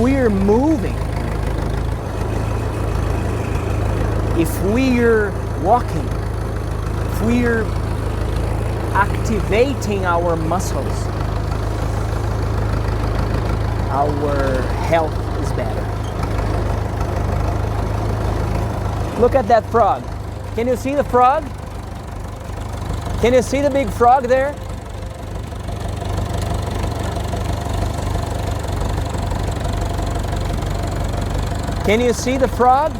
we're moving, if we're walking, if we're activating our muscles, our health is better. Look at that frog. Can you see the frog? Can you see the big frog there? Can you see the frog?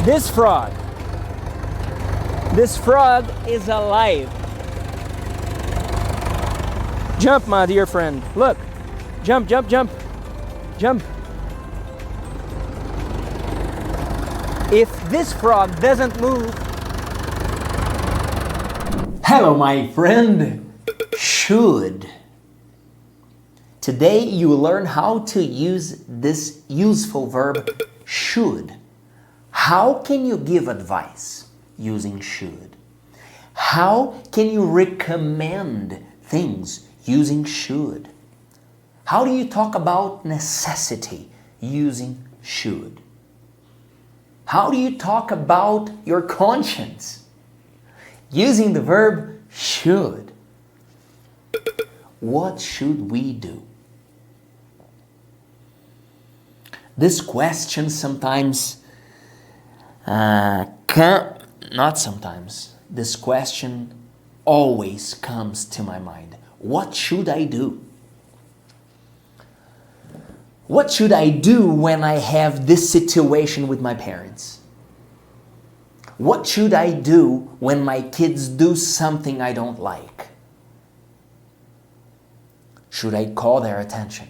This frog is alive. Jump, my dear friend. Look. Jump, jump, jump. Jump. If this frog doesn't move... Hello, my friend. Should. Today you will learn how to use this useful verb, should. How can you give advice using should? How can you recommend things using should? How do you talk about necessity using should? How do you talk about your conscience using the verb should? What should we do? This question sometimes, this question always comes to my mind. What should I do? What should I do when I have this situation with my parents? What should I do when my kids do something I don't like? Should I call their attention?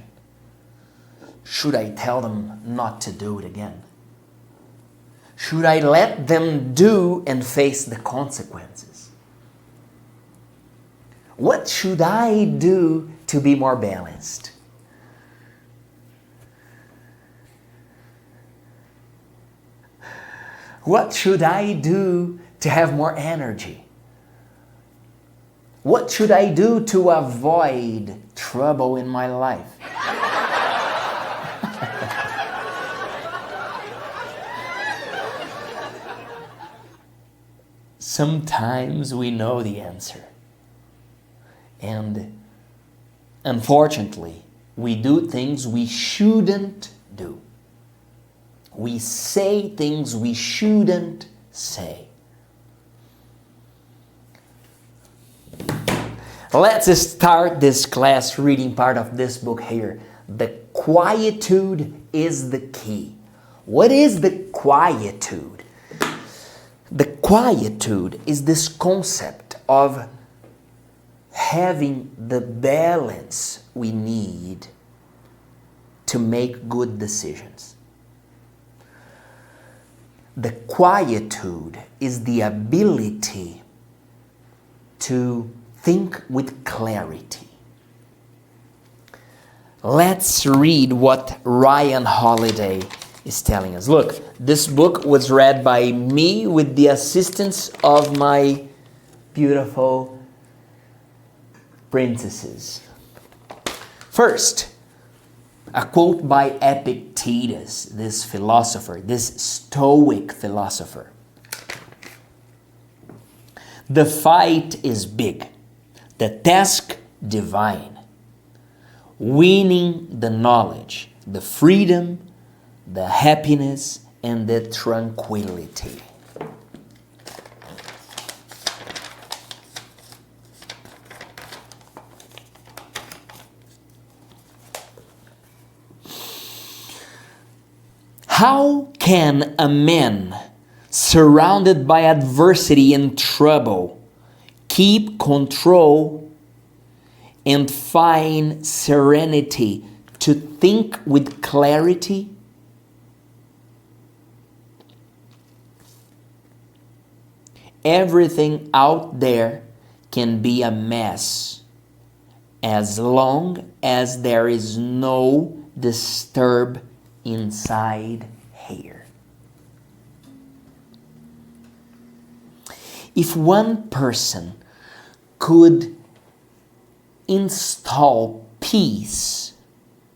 Should I tell them not to do it again? Should I let them do and face the consequences? What should I do to be more balanced? What should I do to have more energy? What should I do to avoid trouble in my life? Sometimes we know the answer. And unfortunately, we do things we shouldn't do. We say things we shouldn't say. Let's start this class reading part of this book here. The quietude is the key. What is the quietude? The quietude is this concept of having the balance we need to make good decisions. The quietude is the ability to think with clarity. Let's read what Ryan Holiday is telling us. Look, this book was read by me with the assistance of my beautiful princesses. First, a quote by Epictetus, this philosopher, this Stoic philosopher. The fight is big, the task divine, winning the knowledge, the freedom, the happiness, and the tranquility. How can a man surrounded by adversity and trouble keep control and find serenity to think with clarity? Everything out there can be a mess as long as there is no disturb inside here. If one person could install peace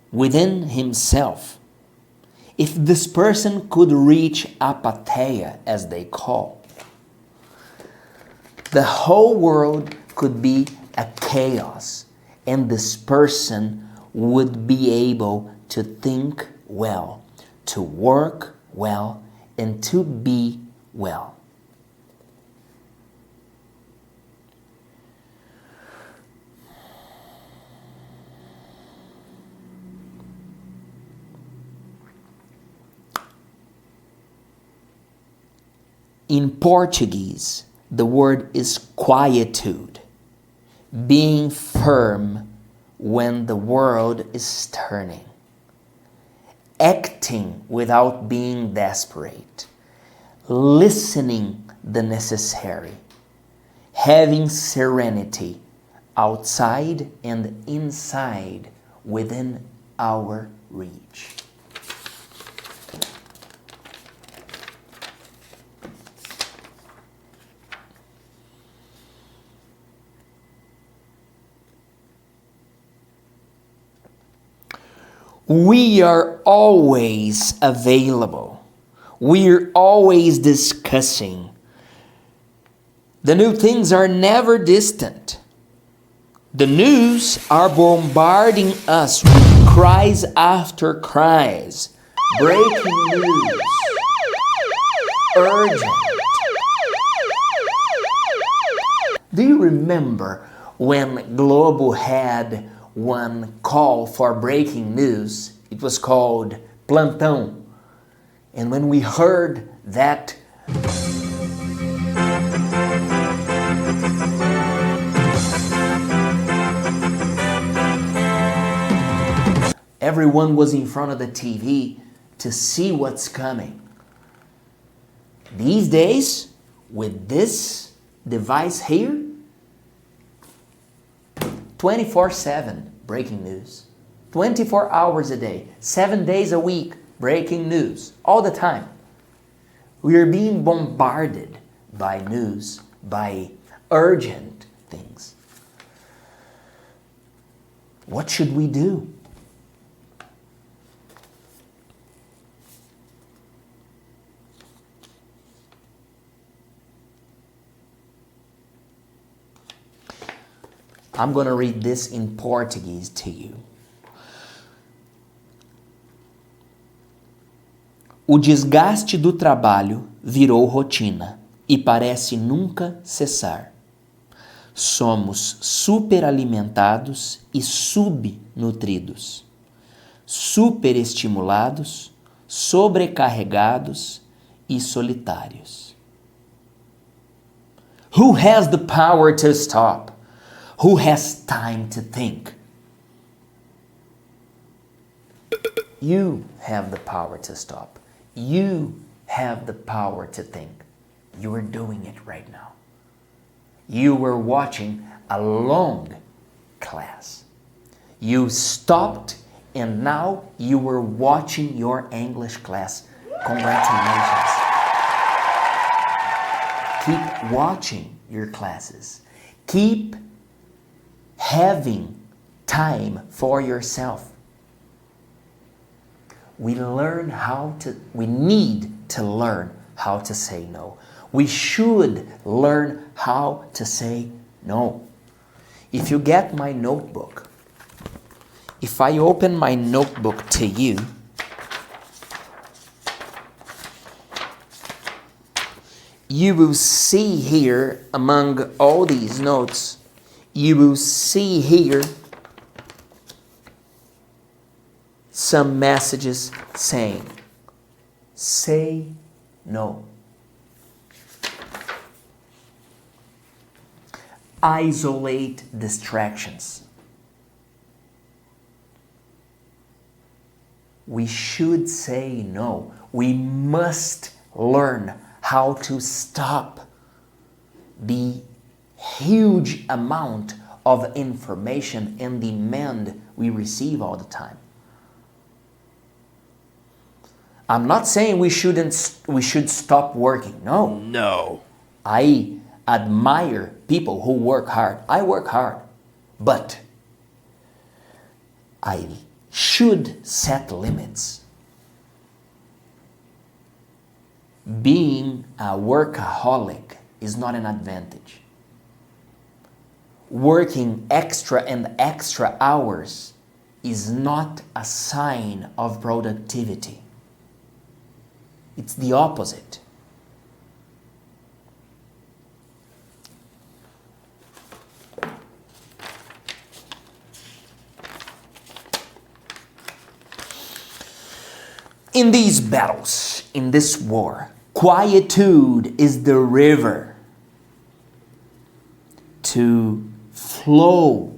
within himself, if this person could reach apatheia, as they call, the whole world could be a chaos, and this person would be able to think well, to work well, and to be well. In Portuguese, the word is quietude, being firm when the world is turning, acting without being desperate, listening the necessary, having serenity outside and inside within our reach. We are always available. We're always discussing. The new things are never distant. The news are bombarding us with cries after cries. Breaking news. Urgent. Do you remember when Globo had one call for breaking news? It was called Plantão. And when we heard that everyone was in front of the TV to see what's coming. These days, with this device here, 24/7 breaking news. 24 hours a day, 7 days a week, breaking news, all the time. We are being bombarded by news, by urgent things. What should we do? I'm going to read this in Portuguese to you. O desgaste do trabalho virou rotina e parece nunca cessar. Somos superalimentados e subnutridos, superestimulados, sobrecarregados e solitários. Who has the power to stop? Who has time to think? You have the power to stop. You have the power to think. You are doing it right now. You were watching a long class. You stopped and now you were watching your English class. Congratulations. Keep watching your classes. Keep having time for yourself. We need to learn how to say no. We should learn how to say no. If you get my notebook, if I open my notebook to you, you will see here among all these notes, you will see here some messages saying, say no. Isolate distractions. We should say no. We must learn how to stop the huge amount of information and demand we receive all the time. I'm not saying we should stop working. No. No. I admire people who work hard. I work hard. But I should set limits. Being a workaholic is not an advantage. Working extra and extra hours is not a sign of productivity. It's the opposite. In these battles, in this war, quietude is the river to flow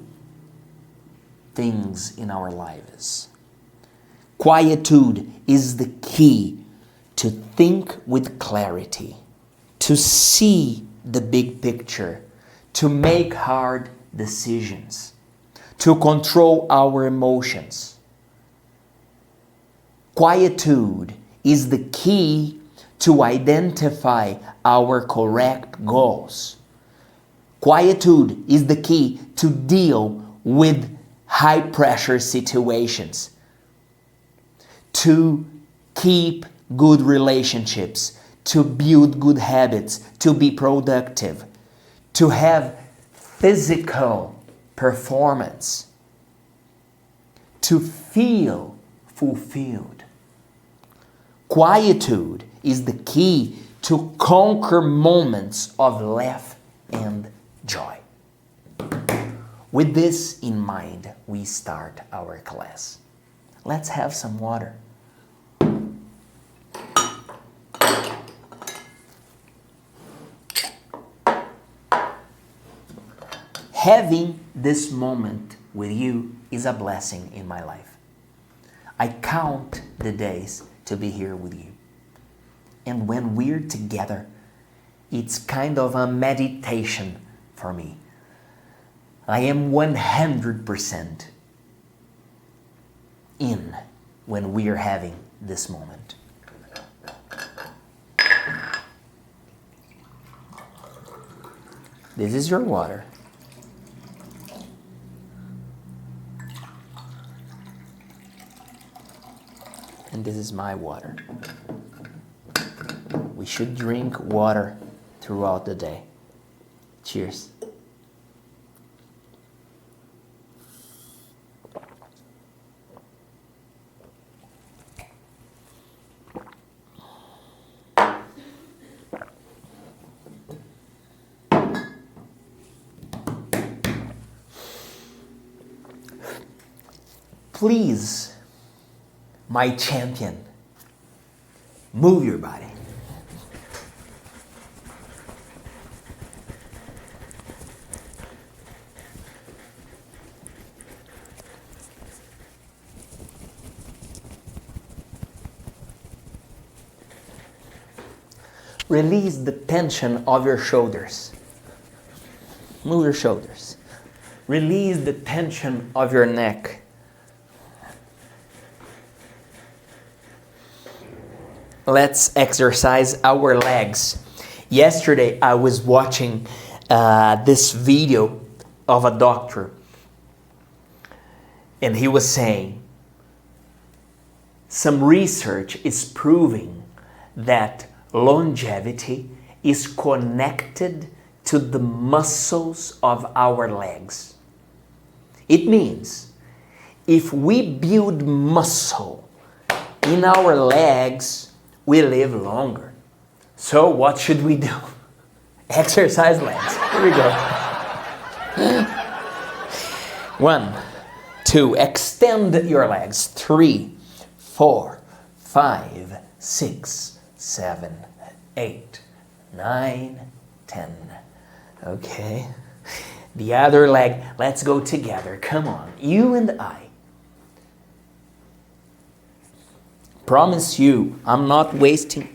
things in our lives. Quietude is the key to think with clarity, to see the big picture, to make hard decisions, to control our emotions. Quietude is the key to identify our correct goals. Quietude is the key to deal with high-pressure situations, to keep good relationships, to build good habits, to be productive, to have physical performance, to feel fulfilled. Quietude is the key to conquer moments of laugh and joy. With this in mind, we start our class. Let's have some water. Having this moment with you is a blessing in my life. I count the days to be here with you. And when we're together, it's kind of a meditation for me. I am 100% in when we are having this moment. This is your water. And this is my water. We should drink water throughout the day. Cheers. Please, my champion, move your body. Release the tension of your shoulders. Move your shoulders. Release the tension of your neck. Let's exercise our legs. Yesterday I was watching this video of a doctor, and he was saying some research is proving that longevity is connected to the muscles of our legs. It means if we build muscle in our legs, we live longer. So what should we do? Exercise legs. Here we go. 1, 2, extend your legs. 3, 4, 5, 6, 7, 8, 9, 10. Okay. The other leg, let's go together. Come on, you and I. Promise you, I'm not wasting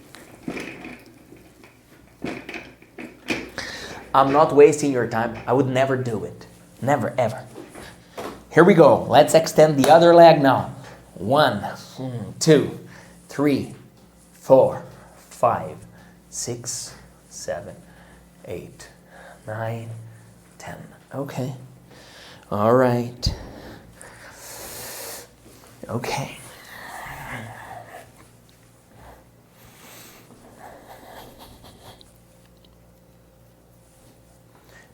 your time. I would never do it. Never, ever. Here we go. Let's extend the other leg now. 1, 2, 3, 4, 5, 6, 7, 8, 9, 10. Okay. All right. Okay.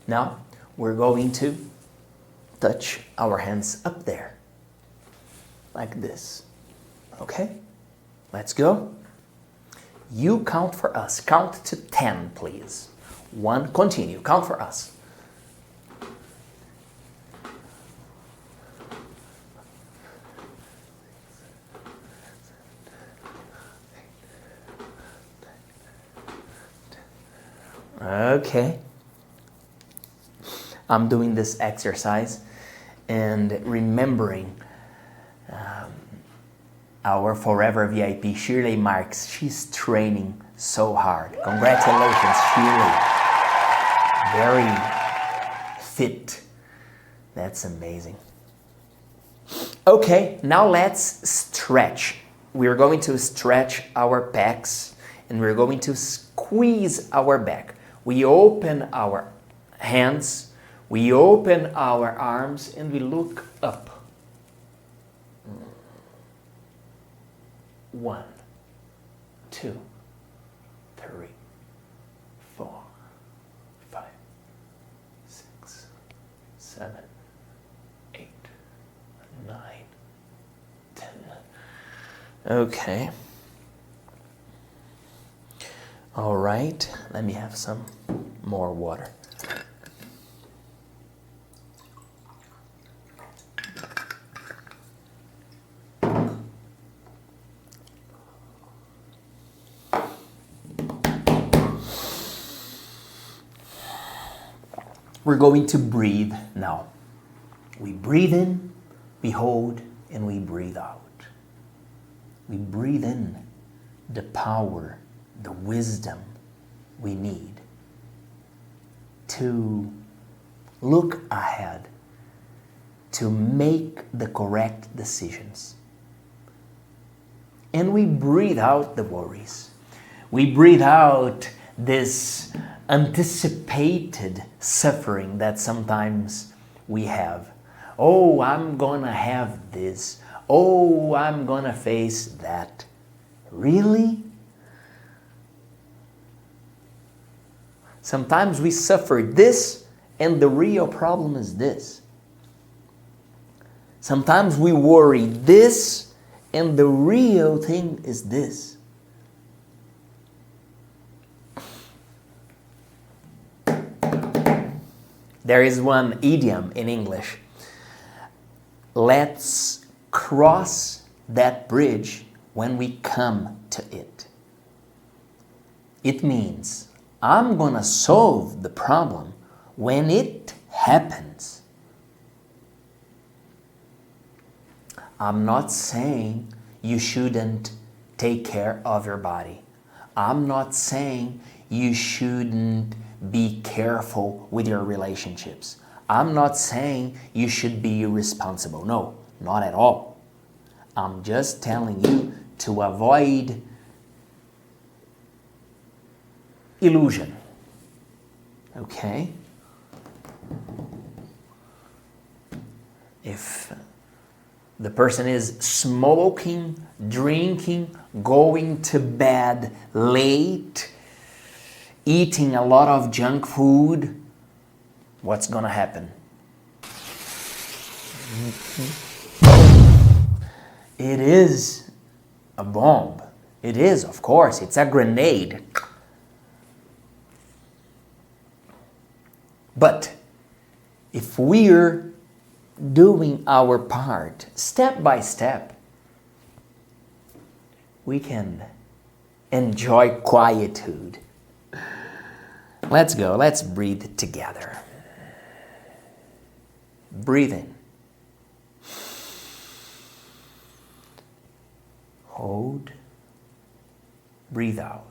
Now, we're going to touch our hands up there, like this. Okay? Let's go. You count for us. Count to 10, please. 1, continue. Count for us. Okay. I'm doing this exercise and remembering our forever VIP, Shirley Marks. She's training so hard. Congratulations, Shirley. Very fit. That's amazing. Okay, now let's stretch. We're going to stretch our pecs and we're going to squeeze our back. We open our hands, we open our arms, and we look up. 1, 2, 3, 4, 5, 6, 7, 8, 9, 10. Okay. All right, let me have some more water. We're going to breathe now. We breathe in, we hold, and we breathe out. We breathe in the power, the wisdom we need to look ahead, to make the correct decisions. And we breathe out the worries. We breathe out this anticipated suffering that sometimes we have. Oh, I'm gonna have this. Oh, I'm gonna face that. Really? Sometimes we suffer this and the real problem is this. Sometimes we worry this and the real thing is this. There is one idiom in English. Let's cross that bridge when we come to it. It means I'm gonna solve the problem when it happens. I'm not saying you shouldn't take care of your body. I'm not saying you shouldn't be careful with your relationships. I'm not saying you should be irresponsible. No, not at all. I'm just telling you to avoid illusion. Okay? If the person is smoking, drinking, going to bed late, eating a lot of junk food, what's gonna happen? It is a bomb. It is, of course, it's a grenade. But if we're doing our part step by step, we can enjoy quietude. Let's go, let's breathe together. Breathe in. Hold. Breathe out.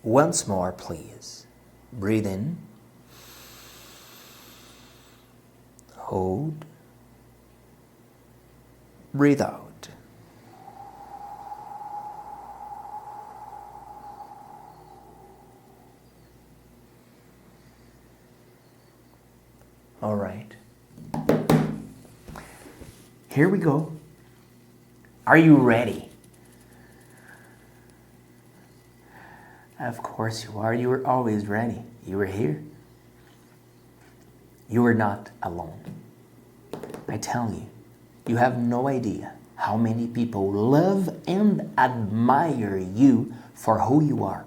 Once more, please. Breathe in. Hold. Breathe out. All right. Here we go. Are you ready? Of course you are. You were always ready. You were here. You were not alone. I tell you, you have no idea how many people love and admire you for who you are,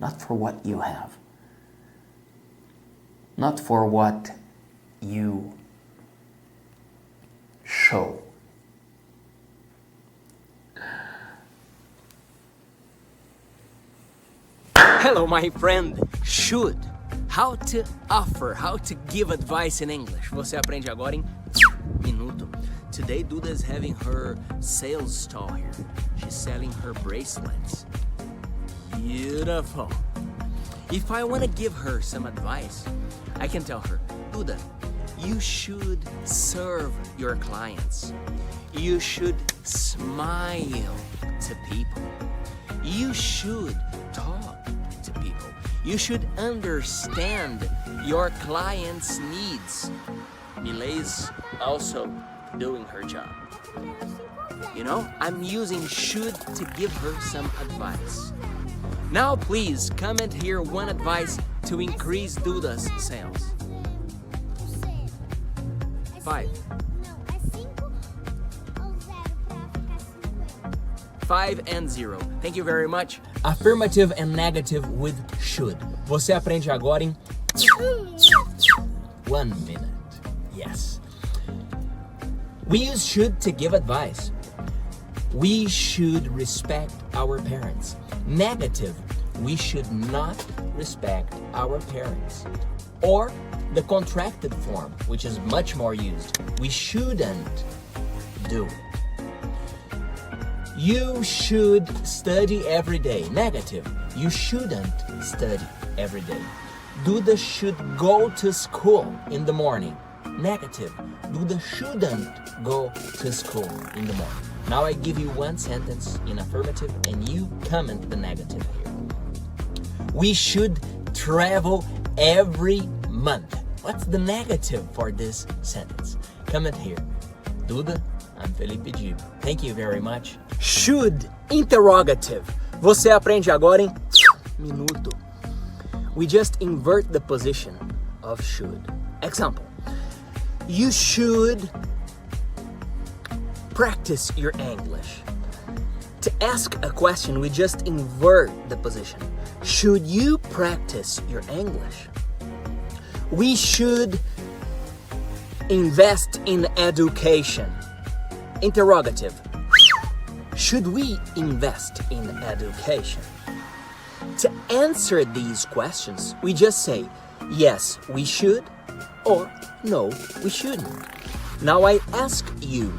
not for what you have, not for what you show. Hello, my friend. Should. How to offer, how to give advice in English. Você aprende agora em minuto. Today, Duda is having her sales stall here. She's selling her bracelets. Beautiful. If I want to give her some advice, I can tell her, Duda, you should serve your clients. You should smile to people. You should talk to people. You should understand your clients' needs. Milei's also doing her job. You know, I'm using should to give her some advice. Now please comment here one advice to increase Duda's sales. 5. 5 and 0. Thank you very much. Affirmative and negative with should. Você aprende agora em 1 minute. Yes. We use should to give advice. We should respect our parents. Negative, we should not respect our parents. Or the contracted form, which is much more used. We shouldn't do it. You should study every day. Negative, you shouldn't study every day. Duda should go to school in the morning. Negative, Duda shouldn't go to school in the morning. Now I give you one sentence in affirmative and you comment the negative here. We should travel every month. What's the negative for this sentence? Comment here. Duda, I'm Felipe Dib. Thank you very much. Should, interrogative. Você aprende agora em minuto. We just invert the position of should. Example. You should practice your English. To ask a question, we just invert the position. Should you practice your English? We should invest in education. Interrogative. Should we invest in education? To answer these questions, we just say, yes, we should, or no, we shouldn't. Now I ask you,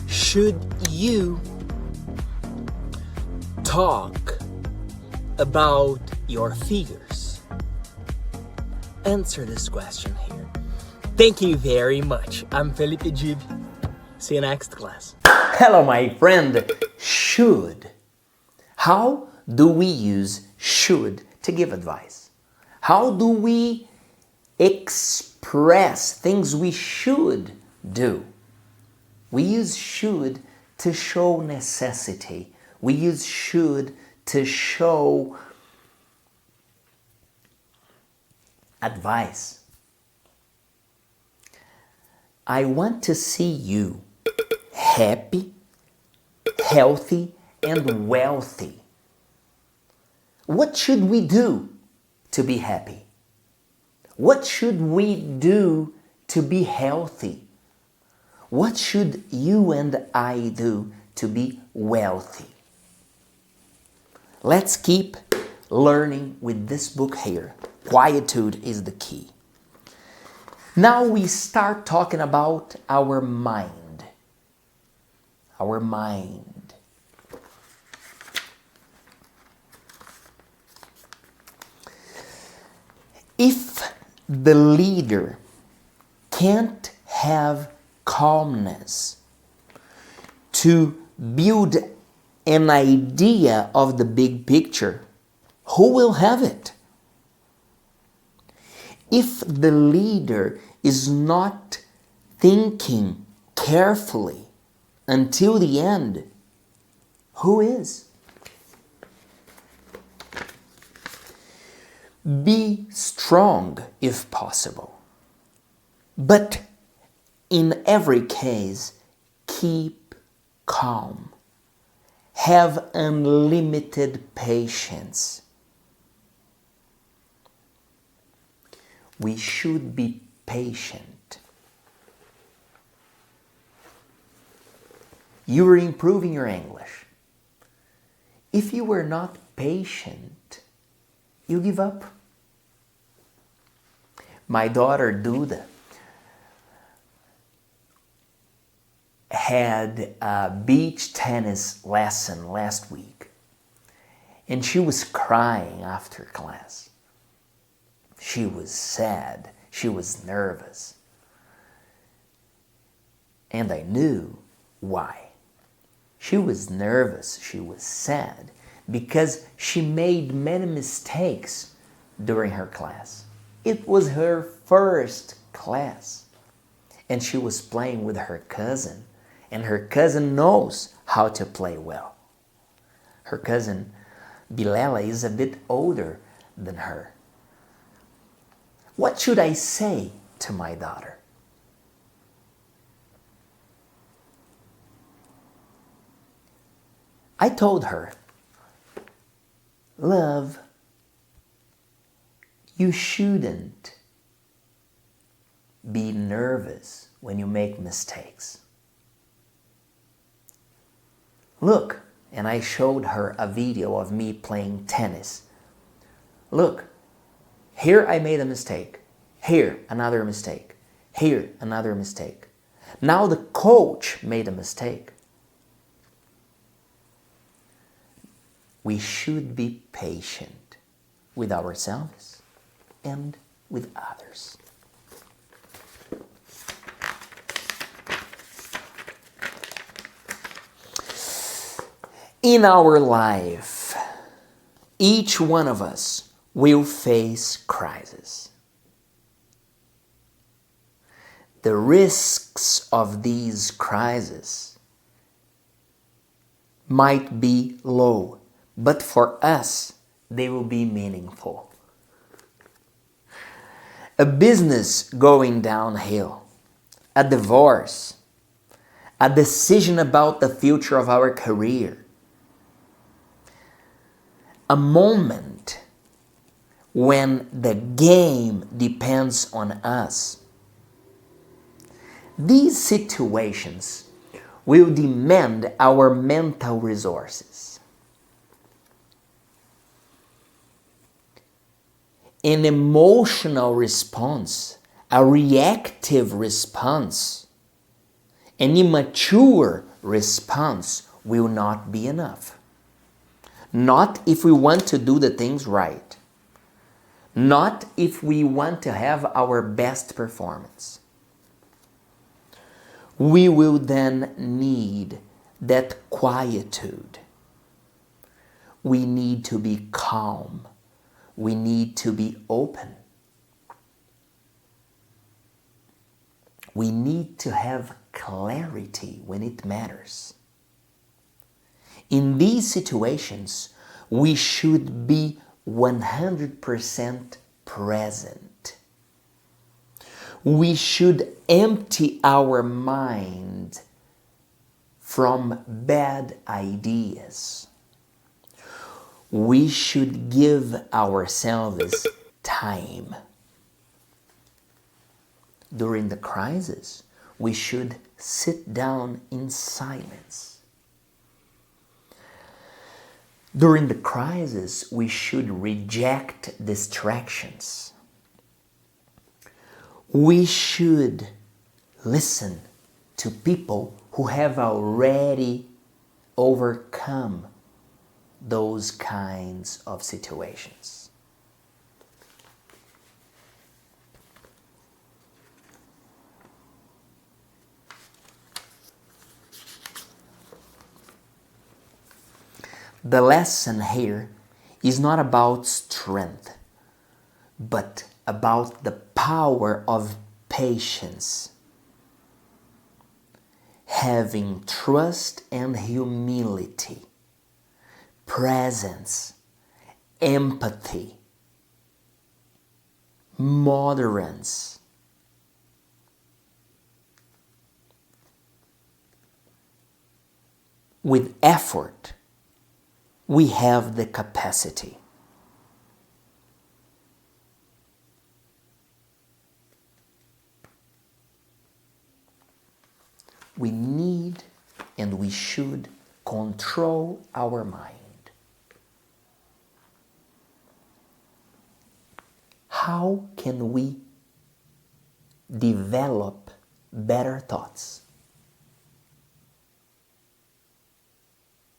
should you talk about your figures? Answer this question here. Thank you very much. I'm Felipe Dib. See you next class. Hello, my friend. Should. How do we use should to give advice? How do we express things we should do? We use should to show necessity. We use should to show advice. I want to see you happy, healthy, and wealthy. What should we do to be happy? What should we do to be healthy? What should you and I do to be wealthy? Let's keep learning with this book here. Quietude is the key. Now we start talking about our mind. Our mind. the leader can't have calmness to build an idea of the big picture, who will have it? If the leader is not thinking carefully until the end, who is? Be strong if possible, but in every case, keep calm. Have unlimited patience. We should be patient. You are improving your English. If you were not patient, you give up. My daughter Duda had a beach tennis lesson last week, and she was crying after class. She was sad, she was nervous, and I knew why. She was nervous, she was sad, because she made many mistakes during her class. It was her first class, and she was playing with her cousin, and her cousin knows how to play well. Her cousin Bilela is a bit older than her. What should I say to my daughter? I told her, love, you shouldn't be nervous when you make mistakes. Look, and I showed her a video of me playing tennis. Look, here I made a mistake. Here, another mistake. Here, another mistake. Now the coach made a mistake. We should be patient with ourselves and with others. In our life, each one of us will face crises. The risks of these crises might be low, but for us, they will be meaningful. A business going downhill, a divorce, a decision about the future of our career, a moment when the game depends on us. These situations will demand our mental resources. An emotional response, a reactive response, an immature response will not be enough. Not if we want to do the things right. Not if we want to have our best performance. We will then need that quietude. We need to be calm. We need to be open. We need to have clarity when it matters. In these situations, we should be 100% present. We should empty our mind from bad ideas. We should give ourselves time. During the crisis, we should sit down in silence. During the crisis, we should reject distractions. We should listen to people who have already overcome those kinds of situations. The lesson here is not about strength, but about the power of patience, having trust and humility, presence, empathy, moderance. With effort, we have the capacity. We need and we should control our mind. How can we develop better thoughts?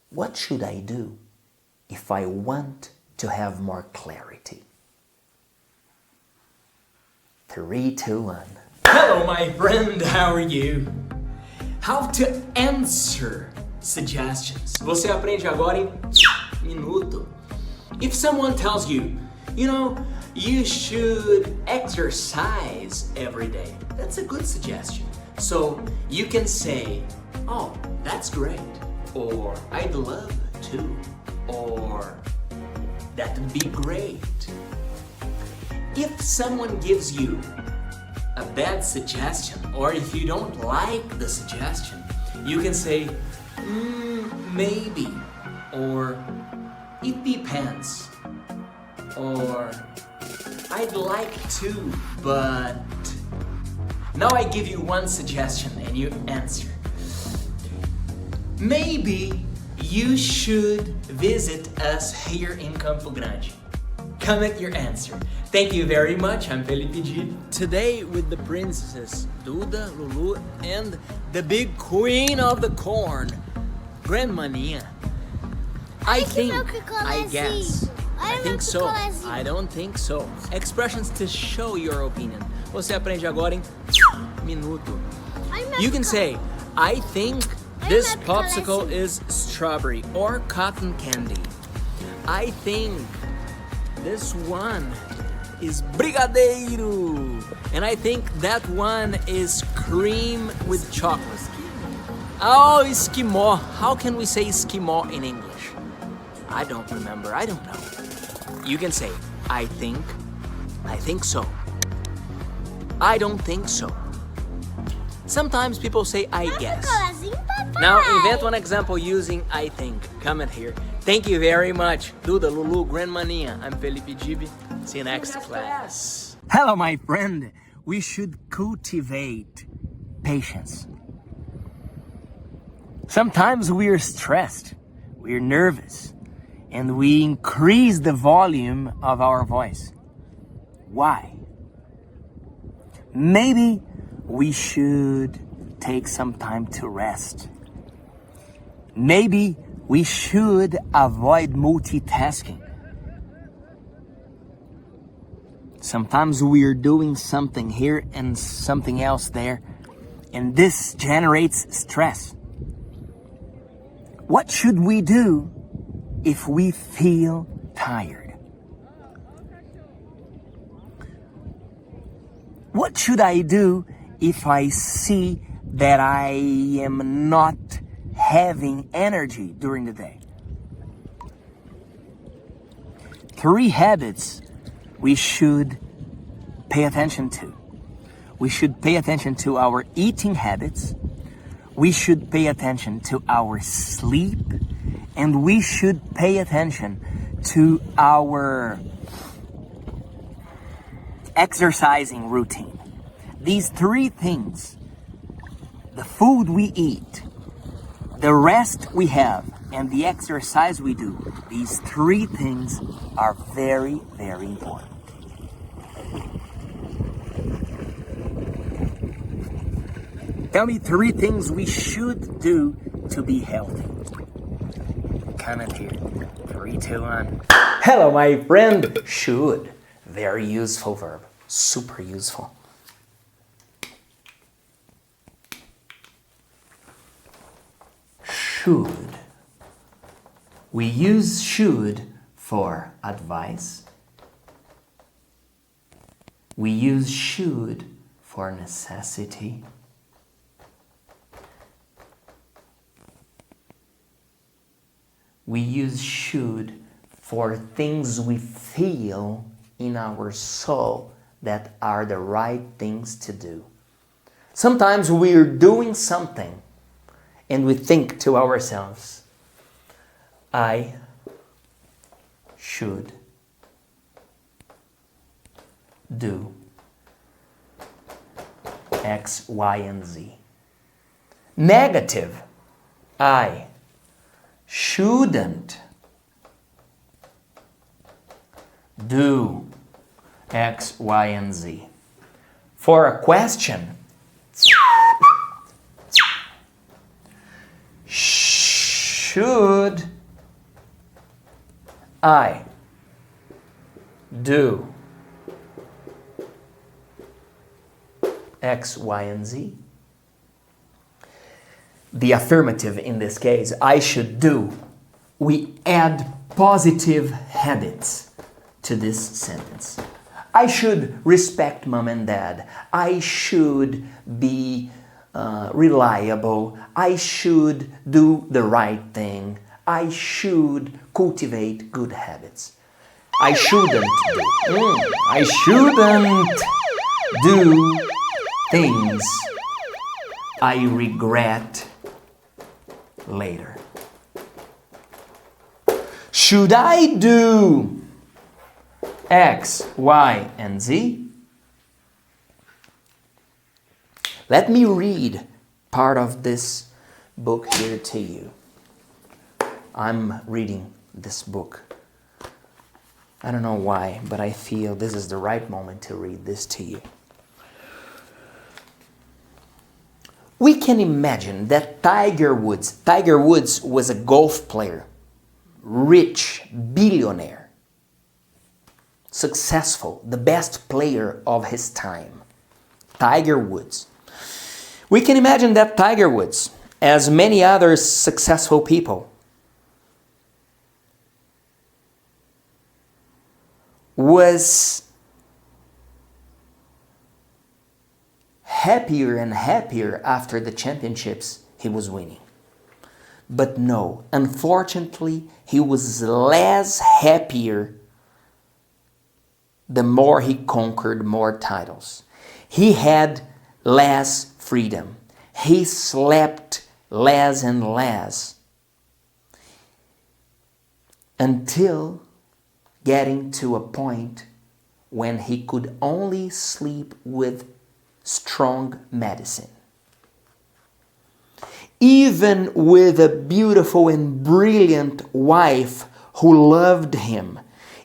What should I do if I want to have more clarity? 3, 2, 1. Hello, my friend, how are you? How to answer suggestions. Você aprende agora em minuto. If someone tells you, you should exercise every day, that's a good suggestion. So you can say, oh, that's great. Or I'd love to. Or that would be great. If someone gives you a bad suggestion, or if you don't like the suggestion, you can say, maybe, or it depends, or I'd like to, but... Now I give you one suggestion and you answer. Maybe you should visit us here in Campo Grande. Comment your answer. Thank you very much. I'm Felipe Dib. Today with the princesses Duda, Lulu, and the big queen of the corn, Grandma Nia. I think so. I don't think so. Expressions to show your opinion. Você aprende agora em minuto. You can say, I think this popsicle is strawberry or cotton candy. I think this one is brigadeiro. And I think that one is cream with chocolate. Oh, Eskimo. How can we say Eskimo in English? I don't remember. I don't know. You can say, I think so. I don't think so. Sometimes people say, I guess. Now invent one example using I think. Comment here. Thank you very much. Duda, Lulu, Grandma Nia. I'm Felipe Dib. See you next class. Hello, my friend. We should cultivate patience. Sometimes we are stressed, we are nervous, and we increase the volume of our voice. Why? Maybe we should take some time to rest. Maybe we should avoid multitasking. Sometimes we are doing something here and something else there, and this generates stress. What should we do if we feel tired? What should I do if I see that I am not having energy during the day? 3 habits we should pay attention to. We should pay attention to our eating habits. We should pay attention to our sleep. And we should pay attention to our exercising routine. These 3 things, the food we eat, the rest we have, and the exercise we do, these 3 things are very, very important. Tell me 3 things we should do to be healthy. Comment here. 3, 2, 1. Hello, my friend. Should. Very useful verb. Super useful. Should. We use should for advice. We use should for necessity. We use should for things we feel in our soul that are the right things to do. Sometimes we're doing something and we think to ourselves, I should do X, Y, and Z. Negative, I shouldn't do X, Y, and Z. For a question, should I do X, Y, and Z? The affirmative in this case, I should do, we add positive habits to this sentence. I should respect mom and dad. I should be reliable. I should do the right thing. I should cultivate good habits. I shouldn't do. I shouldn't do things I regret later. Should I do X, Y, and Z? Let me read part of this book here to you. I'm reading this book. I don't know why, but I feel this is the right moment to read this to you. We can imagine that Tiger Woods was a golf player, rich, billionaire, successful, the best player of his time. Tiger Woods. We can imagine that Tiger Woods, as many other successful people, was happier and happier after the championships he was winning. But no, unfortunately, he was less happier the more he conquered more titles. He had less freedom. He slept less and less until getting to a point when he could only sleep with strong medicine. Even with a beautiful and brilliant wife who loved him,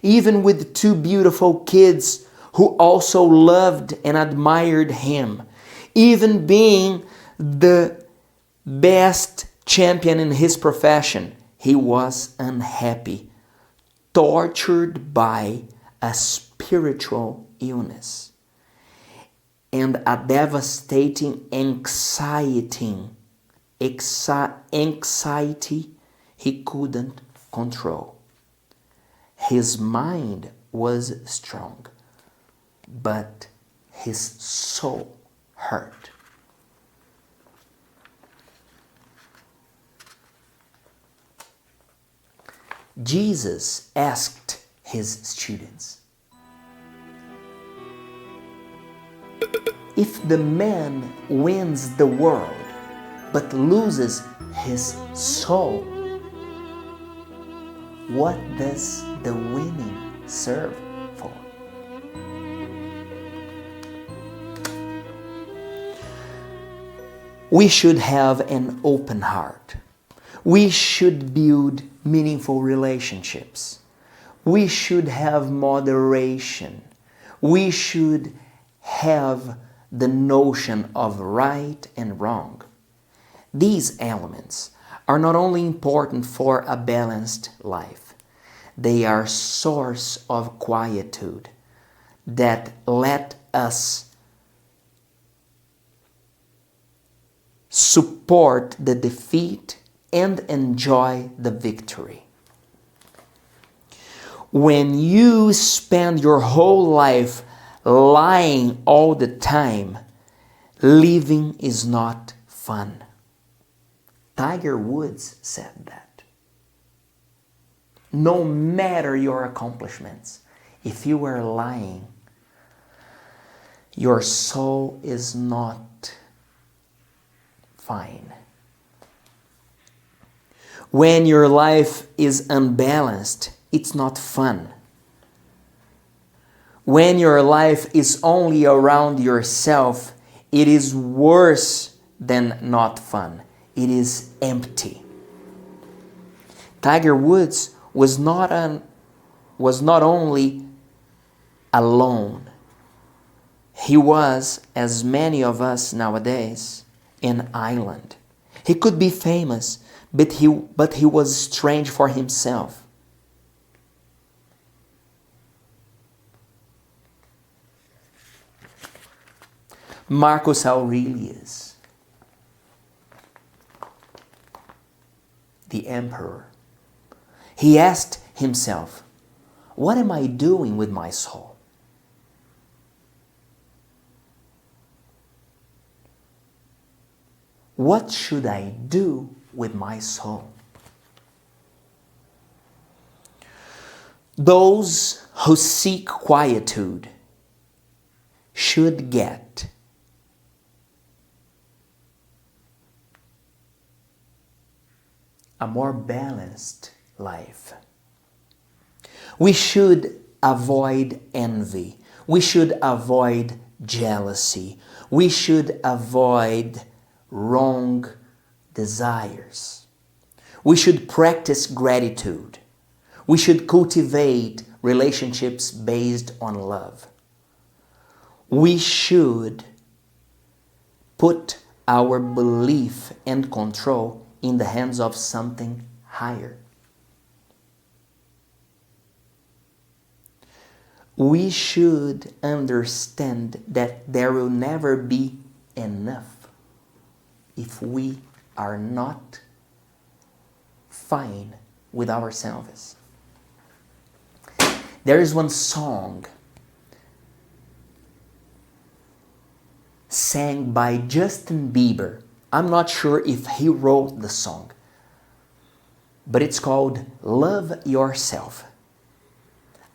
even with two beautiful kids who also loved and admired him, even being the best champion in his profession, he was unhappy, tortured by a spiritual illness and a devastating anxiety he couldn't control. His mind was strong, but his soul hurt. Jesus asked his students, if the man wins the world but loses his soul, what does the winning serve for? We should have an open heart. We should build meaningful relationships. We should have moderation. We should have the notion of right and wrong. These elements are not only important for a balanced life, they are source of quietude that let us support the defeat and enjoy the victory. When you spend your whole life lying all the time, living is not fun. Tiger Woods said that. No matter your accomplishments, if you are lying, your soul is not fine. When your life is unbalanced, it's not fun. When your life is only around yourself, it is worse than not fun. It is empty. Tiger Woods was not only alone. He was, as many of us nowadays, an island. He could be famous, but he was strange for himself. Marcus Aurelius, the emperor, he asked himself, what am I doing with my soul? What should I do with my soul? Those who seek quietude should get a more balanced life. We should avoid envy. We should avoid jealousy. We should avoid wrong desires. We should practice gratitude. We should cultivate relationships based on love. We should put our belief and control in the hands of something higher. We should understand that there will never be enough if we are not fine with ourselves. There is one song sang by Justin Bieber. I'm not sure if he wrote the song, but it's called Love Yourself.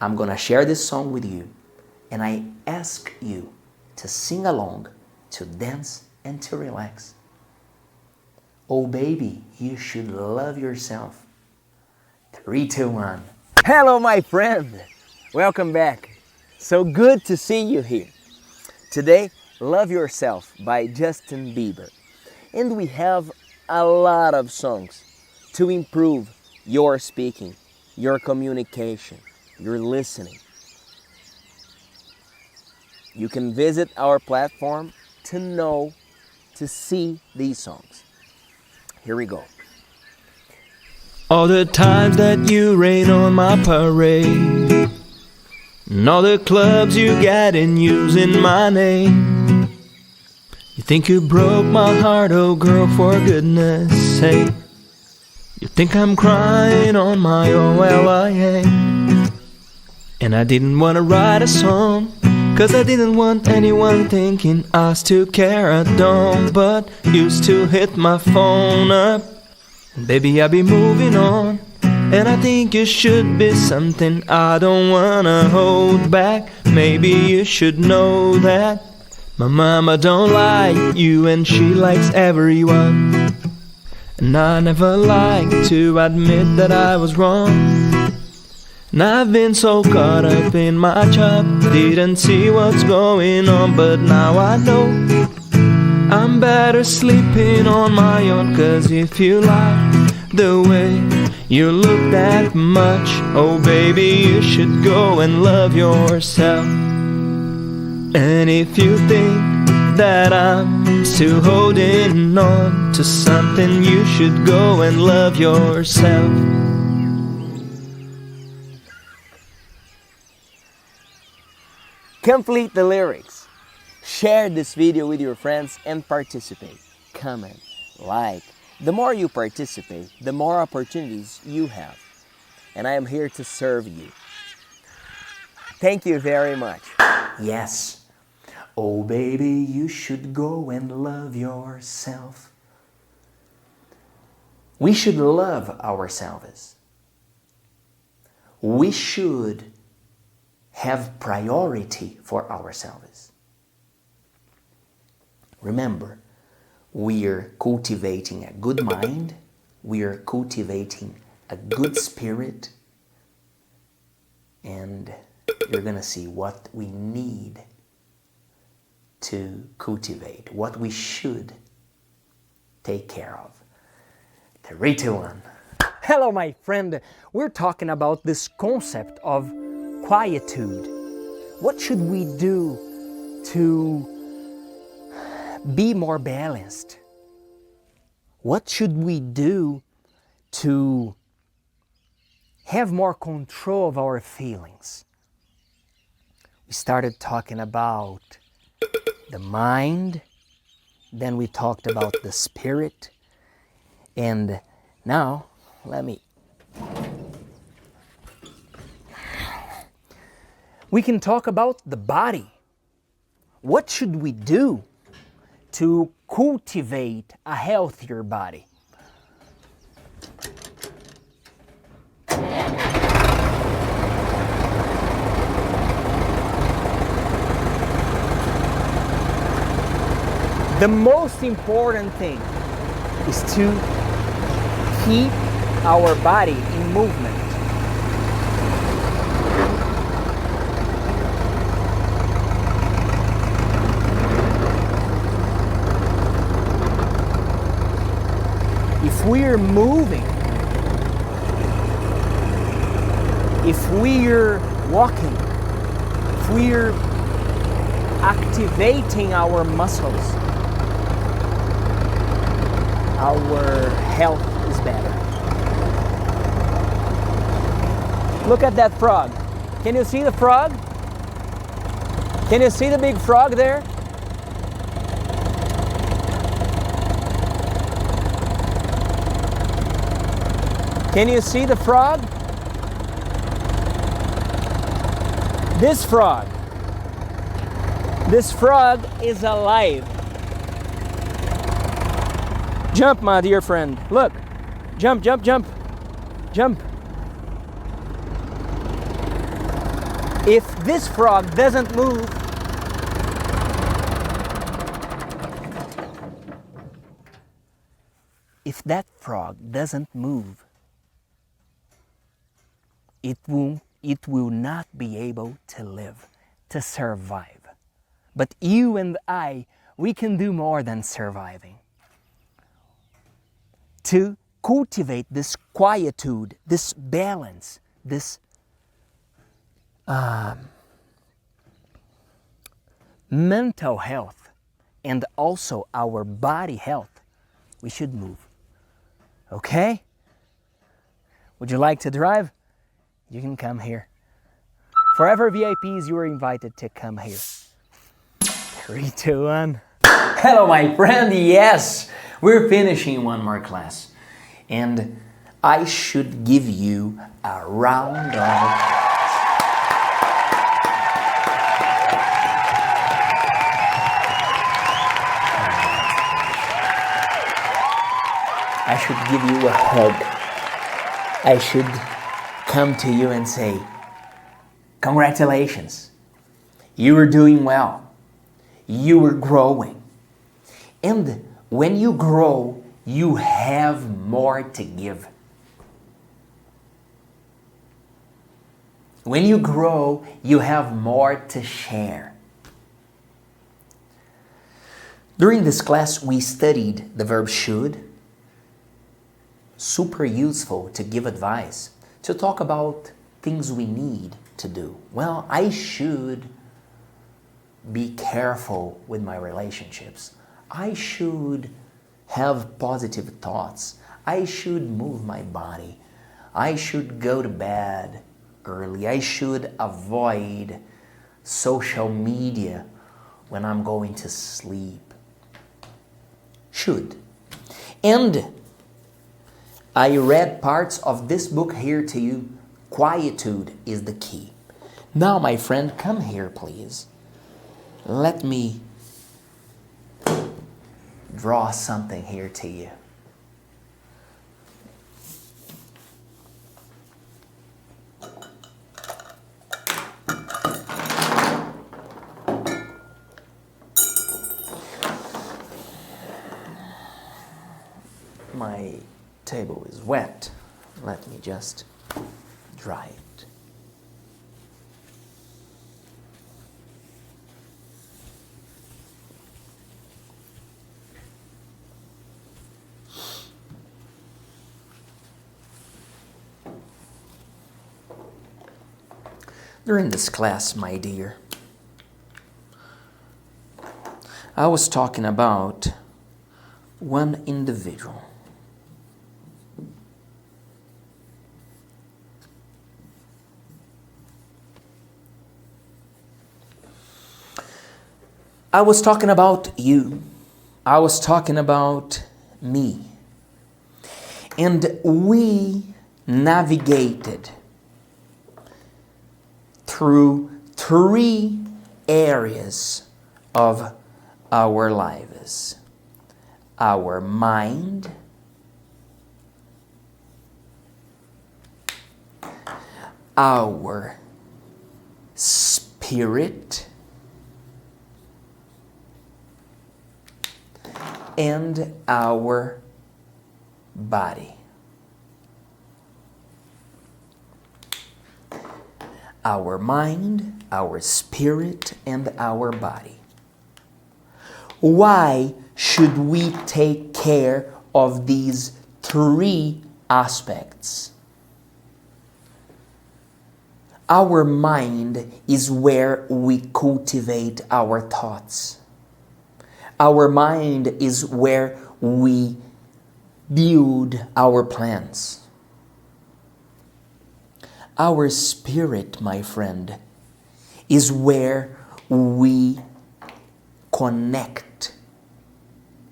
I'm gonna share this song with you, and I ask you to sing along, to dance, and to relax. Oh baby, you should love yourself. 3, 2, 1. Hello my friend! Welcome back. So good to see you here. Today, Love Yourself by Justin Bieber. And we have a lot of songs to improve your speaking, your communication, your listening. You can visit our platform to see these songs. Here we go. All the times that you rain on my parade, and all the clubs you got in using my name. You think you broke my heart, oh girl, for goodness sake. You think I'm crying on my own, well I ain't. And I didn't want to write a song, 'cause I didn't want anyone thinking I still care, I don't. But you still hit my phone up, baby I be moving on. And I think you should be something I don't wanna hold back. Maybe you should know that my mama don't like you and she likes everyone. And I never like to admit that I was wrong. And I've been so caught up in my job, didn't see what's going on. But now I know I'm better sleeping on my own. 'Cause if you like the way you look that much, oh baby, you should go and love yourself. And if you think that I'm still holding on to something, you should go and love yourself. Complete the lyrics. Share this video with your friends and participate. Comment, like. The more you participate, the more opportunities you have. And I am here to serve you. Thank you very much. Yes. Oh, baby, you should go and love yourself. We should love ourselves. We should have priority for ourselves. Remember, we are cultivating a good mind, we are cultivating a good spirit, and you're going to see what we need to cultivate, what we should take care of. 3, 2, 1. Hello, my friend. We're talking about this concept of quietude. What should we do to be more balanced? What should we do to have more control of our feelings? We started talking about the mind, then we talked about the spirit, and now we can talk about the body. What should we do to cultivate a healthier body? The most important thing is to keep our body in movement. If we're moving, if we're walking, if we're activating our muscles, our health is better. Look at that frog. Can you see the frog? Can you see the big frog there? Can you see the frog? This frog is alive. Jump, my dear friend. Look. Jump, jump, jump. Jump. If this frog doesn't move, if that frog doesn't move, it will not be able to live, to survive. But you and I, we can do more than surviving. To cultivate this quietude, this balance, this mental health, and also our body health, we should move. Okay? Would you like to drive? You can come here. Forever VIPs, you are invited to come here. 3, 2, 1. Hello, my friend. Yes, we're finishing one more class. And I should give you a round of... I should give you a hug. I should come to you and say, congratulations. You are doing well. You are growing. And when you grow, you have more to give. When you grow, you have more to share. During this class, we studied the verb should. Super useful to give advice, to talk about things we need to do. Well, I should be careful with my relationships. I should have positive thoughts. I should move my body. I should go to bed early. I should avoid social media when I'm going to sleep. Should. And I read parts of this book here to you. Quietude is the key. Now, my friend, come here, please. Let me draw something here to you. My table is wet. Let me just dry it. During this class, my dear, I was talking about one individual. I was talking about you. I was talking about me. And we navigated through 3 areas of our lives. Our mind, our spirit, and our body. Our mind, our spirit, and our body. Why should we take care of these 3 aspects? Our mind is where we cultivate our thoughts. Our mind is where we build our plans. Our spirit, my friend, is where we connect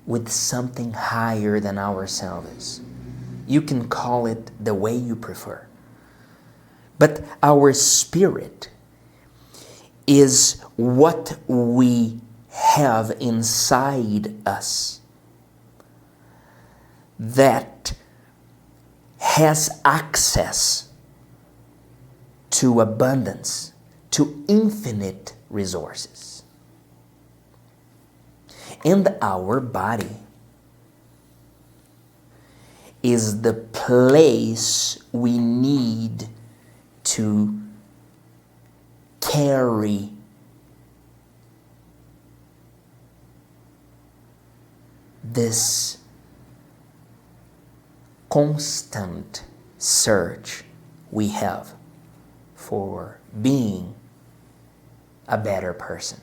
with something higher than ourselves. You can call it the way you prefer. But our spirit is what we have inside us that has access to abundance, to infinite resources. And our body is the place we need to carry this constant search we have for being a better person.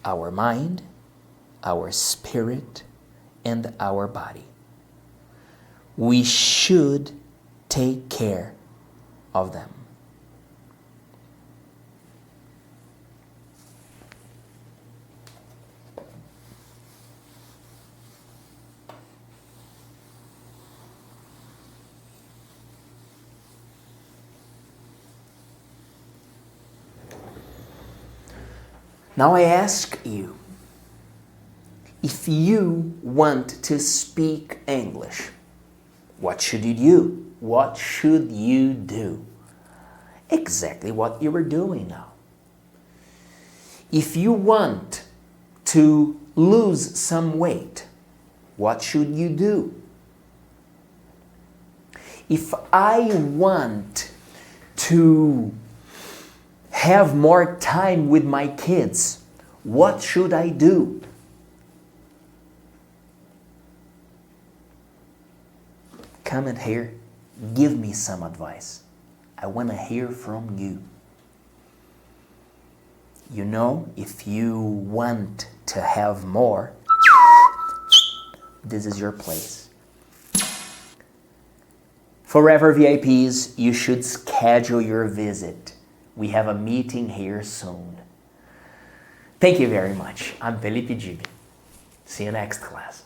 Our mind, our spirit, and our body. We should take care of them. Now I ask you, if you want to speak English, what should you do? What should you do? Exactly what you are doing now. If you want to lose some weight, what should you do? If I want to have more time with my kids, what should I do? Comment here, give me some advice. I want to hear from you. You know, if you want to have more, this is your place. Forever VIPs, you should schedule your visit. We have a meeting here soon. Thank you very much. I'm Felipe Dib. See you next class.